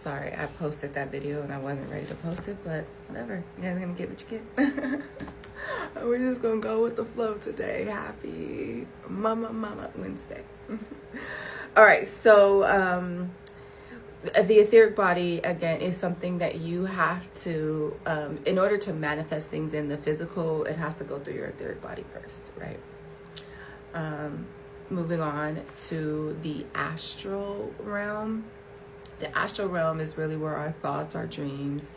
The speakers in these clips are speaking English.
Sorry, I posted that video and I wasn't ready to post it, but whatever. You guys are gonna get what you get. We're just gonna go with the flow today. Happy Mama Wednesday. All right, so the etheric body, again, is something that you have to, in order to manifest things in the physical, it has to go through your etheric body first, right? Moving on to the astral realm. The astral realm is really where our thoughts, our dreams,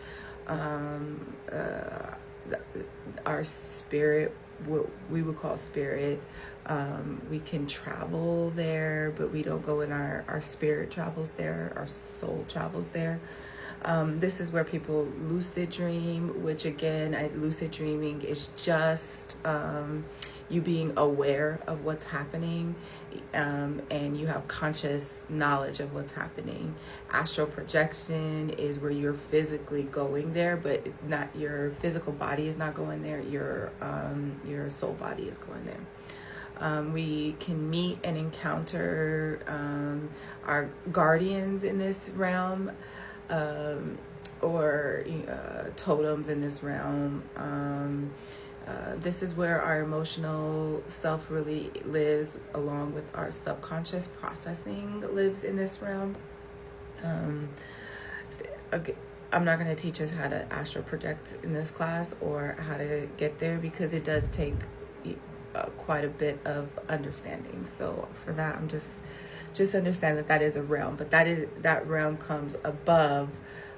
our spirit, what we would call spirit. We can travel there, but we don't go in our spirit travels there, our soul travels there. This is where people lucid dream, which again, lucid dreaming is just you being aware of what's happening, and you have conscious knowledge of what's happening. Astral projection is where you're physically going there, but not your physical body is not going there. Your soul body is going there. We can meet and encounter our guardians in this realm, or totems in this realm. This is where our emotional self really lives, along with our subconscious processing lives in this realm. I'm not going to teach us how to astral project in this class or how to get there, because it does take quite a bit of understanding. So for that, I'm just understand that is a realm, but that realm comes above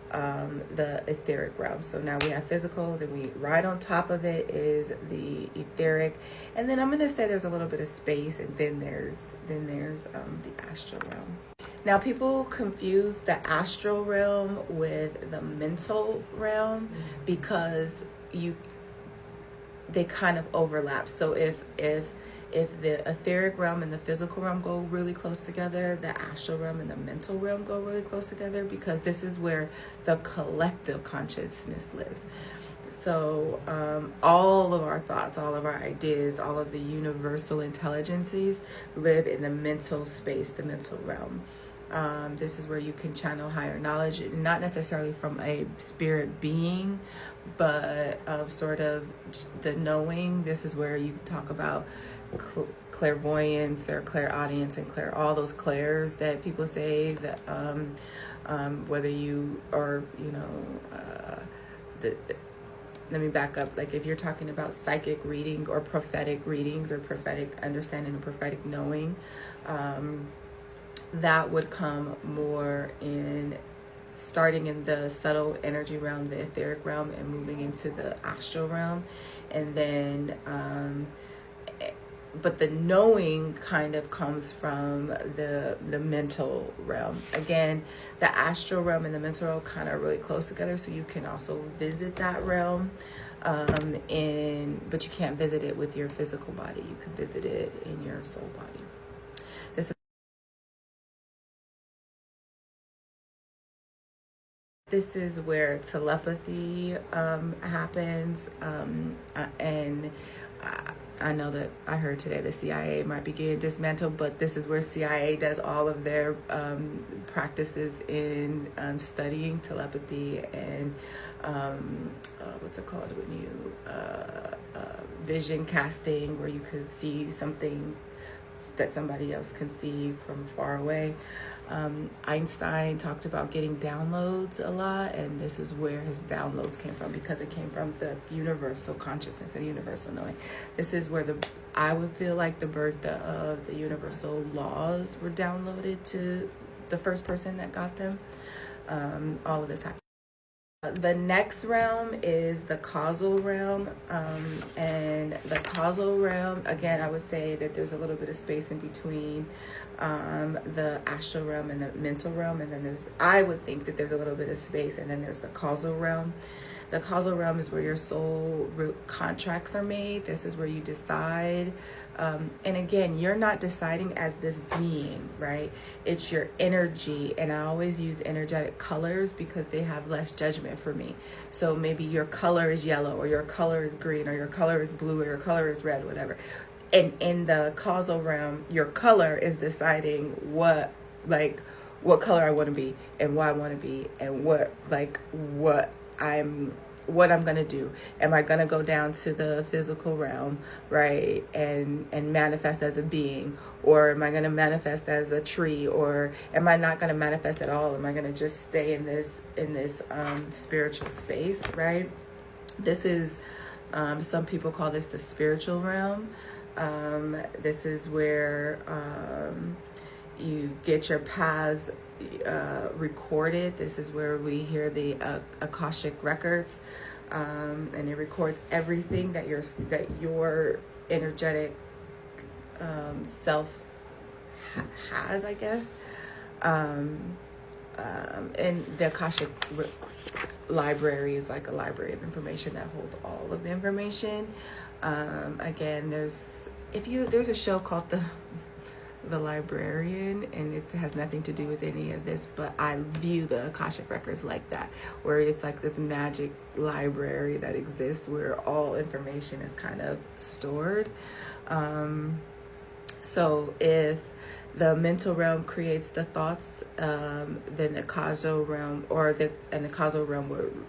the etheric realm. So now we have physical, then we right on top of it is the etheric, and then I'm going to say there's a little bit of space, and then there's the astral realm. Now people confuse the astral realm with the mental realm because they kind of overlap. So if the etheric realm and the physical realm go really close together, the astral realm and the mental realm go really close together, because this is where the collective consciousness lives. So all of our thoughts, all of our ideas, all of the universal intelligences live in the mental space, the mental realm. This is where you can channel higher knowledge, not necessarily from a spirit being, but sort of the knowing. This is where you talk about clairvoyance or clairaudience and all those clairs that people say that whether you are, let me back up. Like if you're talking about psychic reading or prophetic readings or prophetic understanding and prophetic knowing, that would come more in starting in the subtle energy realm, the etheric realm, and moving into the astral realm. And then but the knowing kind of comes from the mental realm. Again, the astral realm and the mental realm kind of really close together, so you can also visit that realm, but you can't visit it with your physical body. You can visit it in your soul body. This is where telepathy happens, and I know that I heard today the CIA might be getting dismantled, but this is where CIA does all of their practices in studying telepathy and what's it called when you vision casting, where you could see something that somebody else can see from far away. Einstein talked about getting downloads a lot, and this is where his downloads came from, because it came from the universal consciousness and universal knowing. This is where I would feel like the birth of the universal laws were downloaded to the first person that got them. All of this happened. The next realm is the causal realm, and the causal realm, again, I would say that there's a little bit of space in between the astral realm and the mental realm, and then I would think that there's a little bit of space, and then there's the causal realm. The causal realm is where your soul contracts are made. This is where you decide. And again, you're not deciding as this being, right? It's your energy. And I always use energetic colors because they have less judgment for me. So maybe your color is yellow, or your color is green, or your color is blue, or your color is red, whatever. And in the causal realm, your color is deciding what what color I want to be and what I want to be and what I'm gonna do. Am I gonna go down to the physical realm, right, and manifest as a being, or am I gonna manifest as a tree, or am I not gonna manifest at all? Am I gonna just stay in this spiritual space, right? This is some people call this the spiritual realm. This is where you get your paths recorded. This is where we hear the Akashic records, and it records everything that your energetic self has, I guess. And the Akashic library is like a library of information that holds all of the information. Again, there's a show called the Librarian, and it has nothing to do with any of this, but I view the Akashic records like that, where it's like this magic library that exists where all information is kind of stored. So if the mental realm creates the thoughts, then the causal realm the causal realm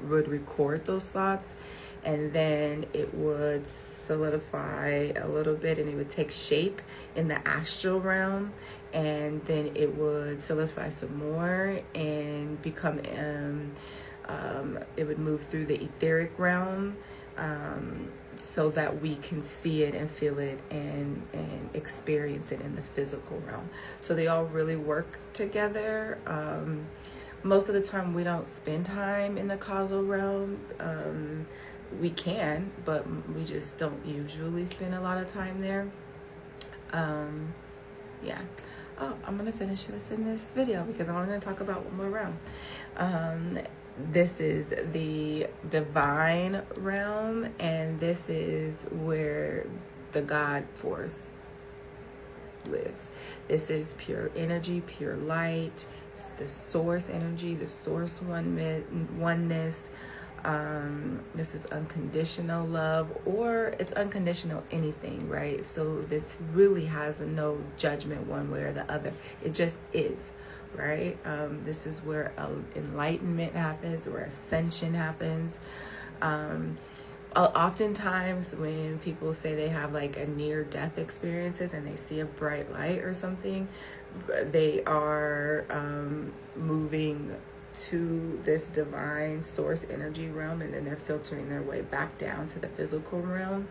would record those thoughts, and then it would solidify a little bit and it would take shape in the astral realm, and then it would solidify some more and become it would move through the etheric realm, so that we can see it and feel it and experience it in the physical realm. So they all really work together. Most of the time we don't spend time in the causal realm. We can, but we just don't usually spend a lot of time there. Yeah. Oh, I'm going to finish this in this video because I'm only going to talk about one more realm. This is the divine realm, and this is where the God force lives. This is pure energy, pure light. It's the source energy, the source oneness. This is unconditional love, or it's unconditional anything, right? So this really has no judgment one way or the other. It just is, right? This is where enlightenment happens, where ascension happens. Oftentimes when people say they have like a near-death experiences and they see a bright light or something, they are moving to this divine source energy realm, and then they're filtering their way back down to the physical realm,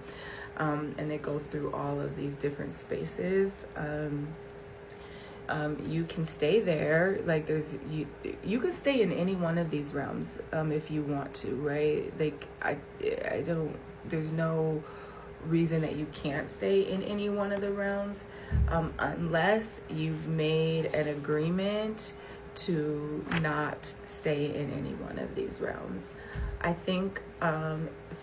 and they go through all of these different spaces. You can stay there, like you can stay in any one of these realms if you want to, right? Like I don't, there's no reason that you can't stay in any one of the realms, unless you've made an agreement to not stay in any one of these realms. I think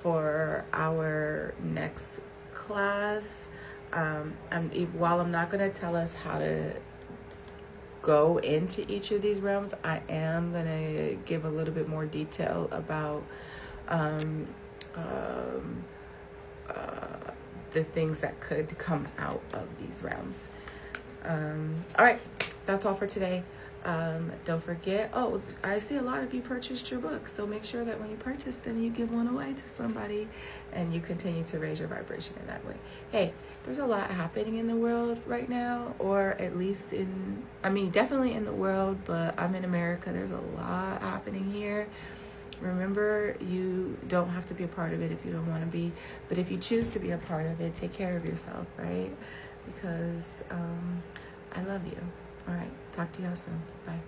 for our next class, while I'm not going to tell us how to go into each of these realms, I am going to give a little bit more detail about the things that could come out of these realms. All right, that's all for today. Don't forget, I see a lot of you purchased your book, so make sure that when you purchase them, you give one away to somebody and you continue to raise your vibration in that way. Hey, there's a lot happening in the world right now, or at least definitely in the world, but I'm in America. There's a lot happening here. Remember, you don't have to be a part of it if you don't want to be, but if you choose to be a part of it, take care of yourself, right? Because I love you. All right. Talk to y'all soon. Bye.